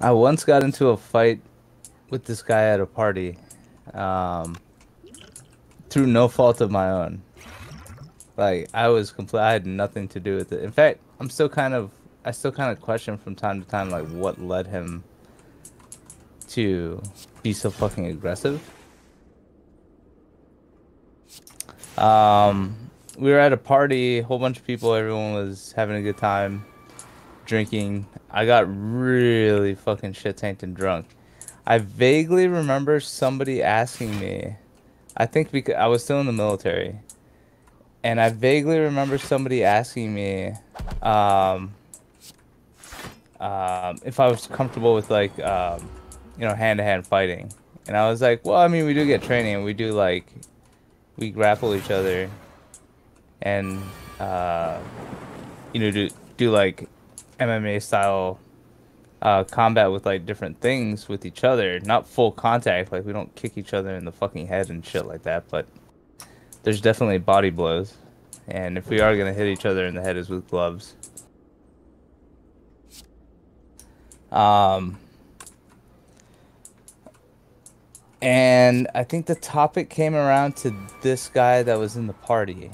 I once got into a fight with this guy at a party, um, through no fault of my own. Like I had nothing to do with it. In fact, I still kind of question from time to time, like what led him to be so fucking aggressive. We were at a party, a whole bunch of people, everyone was having a good time, drinking. I got really fucking shit tanked and drunk. I vaguely remember somebody asking me, I think because I was still in the military, and I vaguely remember somebody asking me, um, if I was comfortable with like, hand-to-hand fighting. And I was like, well, I mean, we do get training. We do like, we grapple each other and, uh, do like MMA style combat with like different things with each other, not full contact. Like we don't kick each other in the fucking head and shit like that, but there's definitely body blows. And if we are gonna hit each other in the head is with gloves. Um, and I think the topic came around to this guy that was in the party.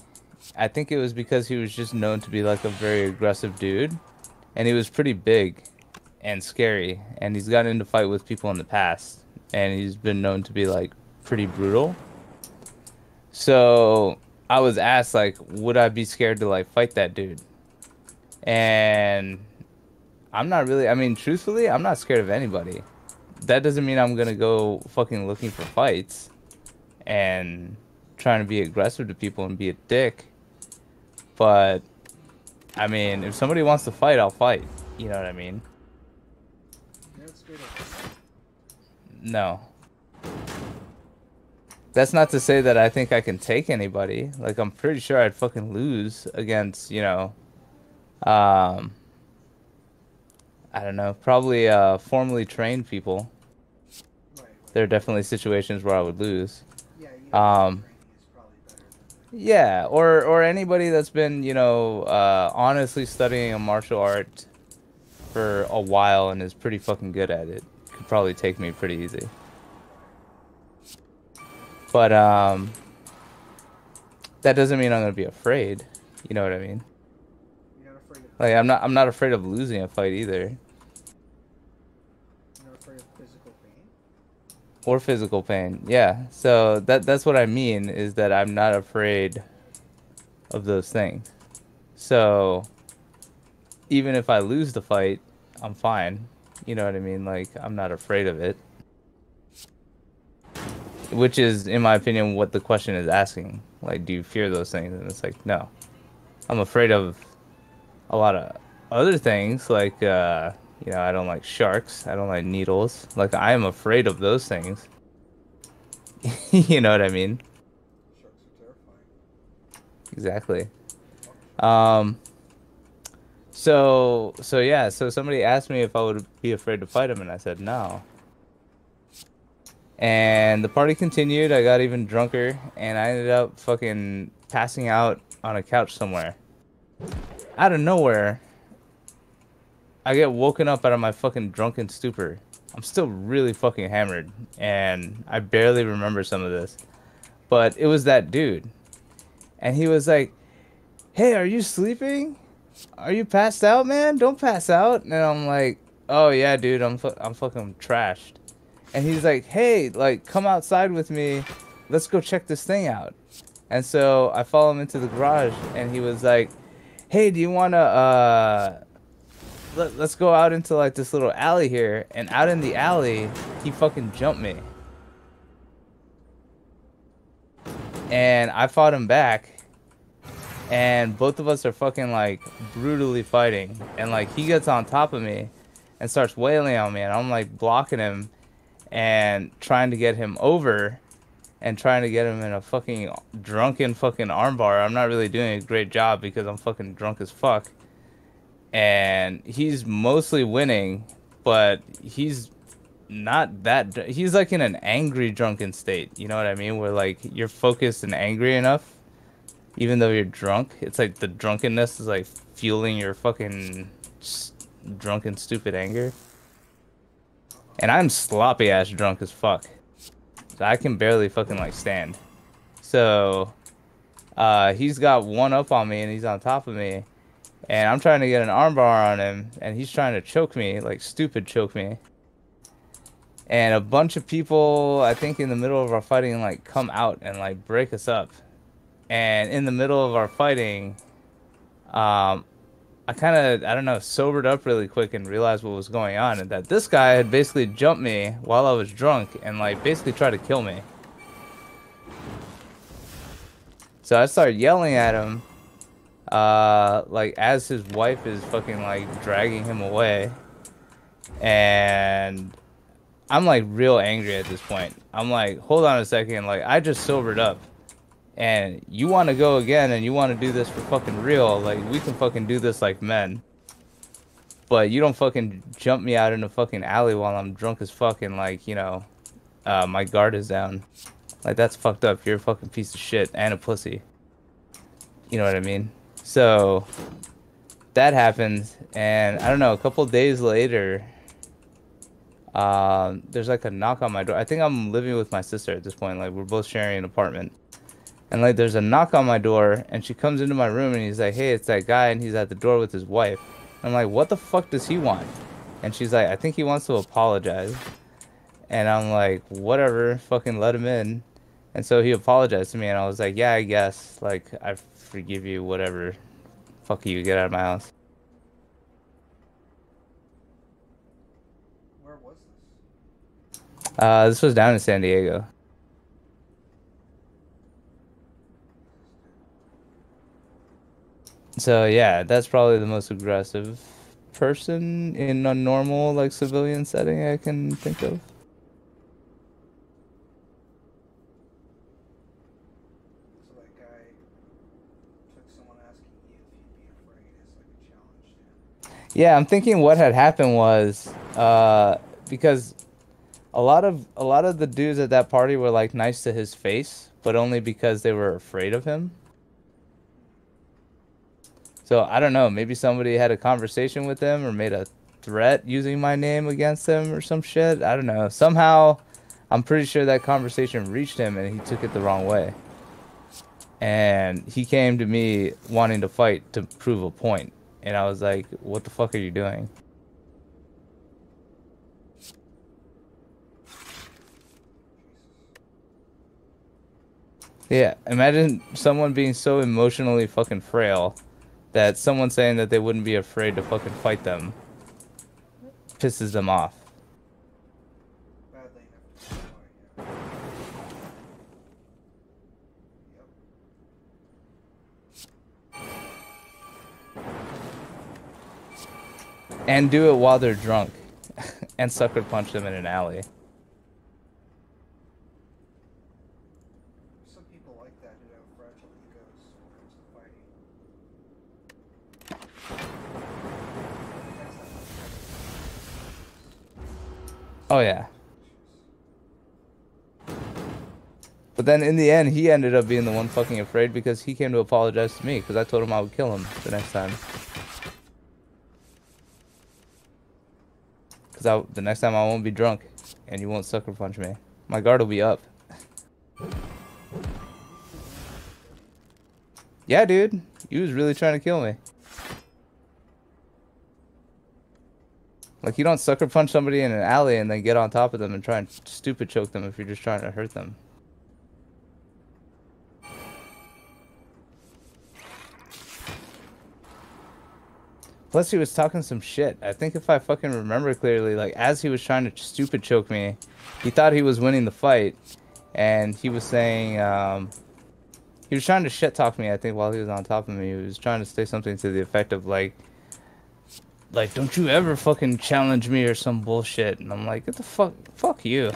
I think it was because he was just known to be like a very aggressive dude, and he was pretty big and scary, and he's gotten into fight with people in the past, and he's been known to be like pretty brutal. So I was asked like, would I be scared to like fight that dude? And I'm not really, I mean, truthfully, I'm not scared of anybody. That doesn't mean I'm gonna go fucking looking for fights and trying to be aggressive to people and be a dick. But I mean, if somebody wants to fight, I'll fight. You know what I mean? Yeah, it's good. No. That's not to say that I think I can take anybody. Like, I'm pretty sure I'd fucking lose against, um, I don't know, probably formally trained people. Right, right. There are definitely situations where I would lose. Yeah, UFC Um, training is probably better than yeah, or anybody that's been, honestly studying a martial art for a while and is pretty fucking good at it could probably take me pretty easy. But that doesn't mean I'm gonna be afraid. You know what I mean? you're not afraid of Like I'm not afraid of losing a fight either, you're not afraid of physical pain. or physical pain. Yeah. So that's what I mean is that I'm not afraid of those things. So even if I lose the fight, I'm fine. You know what I mean? Like I'm not afraid of it, which is, in my opinion, what the question is asking. Like, do you fear those things? And it's like, no. I'm afraid of a lot of other things, like I don't like sharks. I don't like needles. Like I am afraid of those things. You know what I mean? Sharks are terrifying. Exactly. Um, so yeah, so somebody asked me if I would be afraid to fight him, and I said no. And the party continued. I got even drunker, and I ended up fucking passing out on a couch somewhere. Out of nowhere, I get woken up out of my fucking drunken stupor. I'm still really fucking hammered, and I barely remember some of this. But it was that dude. And he was like, "Hey, are you sleeping? Are you passed out, man? Don't pass out." And I'm like, "Oh yeah, dude, I'm fucking trashed." And he's like, "Hey, like come outside with me. Let's go check this thing out." And so I follow him into the garage, and he was like, "Hey, do you wanna let's go out into like this little alley here." And out in the alley, he fucking jumped me, and I fought him back. And both of us are fucking like brutally fighting, and like he gets on top of me and starts wailing on me, and I'm like blocking him and trying to get him over and trying to get him in a fucking drunken fucking armbar. I'm not really doing a great job because I'm fucking drunk as fuck, and he's mostly winning, but he's not that he's like in an angry drunken state, you know what I mean, where like you're focused and angry enough even though you're drunk. It's like the drunkenness is like fueling your fucking drunken stupid anger. And I'm sloppy ass drunk as fuck. So I can barely fucking like stand. So he's got one up on me and he's on top of me. And I'm trying to get an armbar on him and he's trying to choke me, like stupid choke me. And a bunch of people, I think in the middle of our fighting, like come out and like break us up. And in the middle of our fighting, um, I kind of, I don't know, sobered up really quick and realized what was going on, and that this guy had basically jumped me while I was drunk and like basically tried to kill me. So I started yelling at him, like as his wife is fucking like dragging him away, and I'm like real angry at this point. I'm like, hold on a second, like I just sobered up. And you want to go again and you want to do this for fucking real, like we can fucking do this like men. But you don't fucking jump me out in a fucking alley while I'm drunk as fuck and like, you know, my guard is down. Like that's fucked up. You're a fucking piece of shit and a pussy. You know what I mean? So that happened and I don't know, a couple days later, there's like a knock on my door. I think I'm living with my sister at this point. Like we're both sharing an apartment. And like there's a knock on my door and she comes into my room and he's like, hey, it's that guy and he's at the door with his wife. I'm like, what the fuck does he want? And she's like, I think he wants to apologize. And I'm like, whatever, fucking let him in. And so he apologized to me and I was like, yeah, I guess. Like, I forgive you, whatever. Fuck you, get out of my house. Where was this? This was down in San Diego. So yeah, that's probably the most aggressive person in a normal like civilian setting I can think of. So that guy took someone asking you if you'd be afraid as like a challenge to him. Yeah, I'm thinking what had happened was because a lot of the dudes at that party were like nice to his face, but only because they were afraid of him. So I don't know, maybe somebody had a conversation with him or made a threat using my name against him or some shit. I don't know. Somehow I'm pretty sure that conversation reached him and he took it the wrong way. And he came to me wanting to fight to prove a point. And I was like, what the fuck are you doing? Yeah, imagine someone being so emotionally fucking frail that someone saying that they wouldn't be afraid to fucking fight them pisses them off. Badly enough to destroy, yeah. Yep. And do it while they're drunk and sucker punch them in an alley. Some people like that who have fragile egos when it comes to fighting. Oh yeah. But then in the end, he ended up being the one fucking afraid because he came to apologize to me because I told him I would kill him the next time. Because the next time I won't be drunk and you won't sucker punch me. My guard will be up. Yeah, dude. He was really trying to kill me. Like, you don't sucker punch somebody in an alley and then get on top of them and try and stupid choke them if you're just trying to hurt them. Plus, he was talking some shit. I think if I fucking remember clearly, like, as he was trying to stupid choke me, he thought he was winning the fight. And he was saying, he was trying to shit talk me, I think, while he was on top of me. He was trying to say something to the effect of, like, don't you ever fucking challenge me or some bullshit. And I'm like, get the fuck you.